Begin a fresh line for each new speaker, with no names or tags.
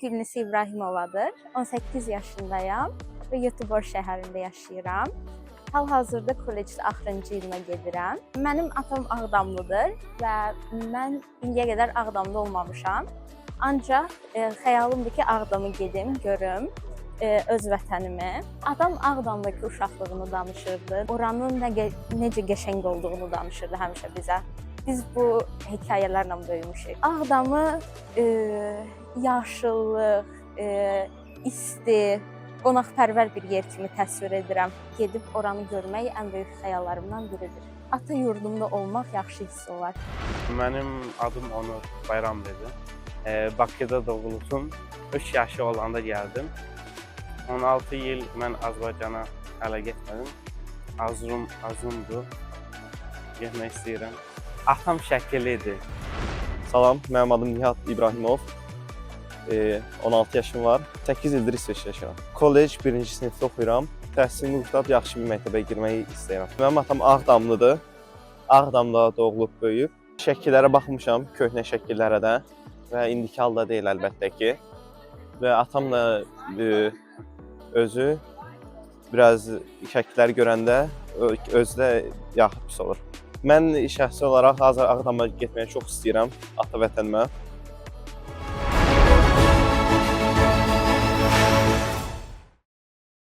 Gülnəs İbrahimovadır. 18 yaşındayam və Göteborg şəhərində yaşayıram. Hal-hazırda kollecdə axırıncı ilmə gedirəm. Mənim atam Ağdamlıdır və mən indiyə qədər Ağdamda olmamışam. Ancaq xəyalımdır ki, Ağdamı gedim, görüm öz vətənimi. Atam Ağdamdakı uşaqlığını danışırdı. Oranın necə qəşəng olduğunu danışırdı həmişə bizə. Biz bu hekayələrlə böyümüşük. Ağdamı yaşıllıq, isti, qonaqpərvər bir yer kimi təsvir edirəm. Gedib oranı görmək ən böyük xəyallarımdan biridir. Ata yurdumda olmaq yaxşı hiss olar.
Mənim adım Onur Bayramlıdır. Bakıda doğulmuşum. 3 yaşı olanda gəldim. 16 il mən Azərbaycana hələ getmədim. Arzumdur. Getmək istəyirəm. Atam şəkilidir.
Salam, mənim adım Nihat İbrahimov. 16 yaşım var. 8 ildir İsveçdə yaşayıram. Kollec 1-ci sinifdə oxuyuram. Təhsilimi qurtarıb yaxşı bir məktəbə girməyi istəyirəm. Mənim atam Ağdamlıdır. Ağdamda doğulub böyüyüb. Şəkillərə baxmışam, köhnə şəkillərə də və indiki halda deyil əlbəttə ki. Və atam da özü biraz şəkilləri görəndə özü də yaxşı pis olur. Mən şəxsi olaraq Ağdama getməyi çox istəyirəm, ata vətənimə.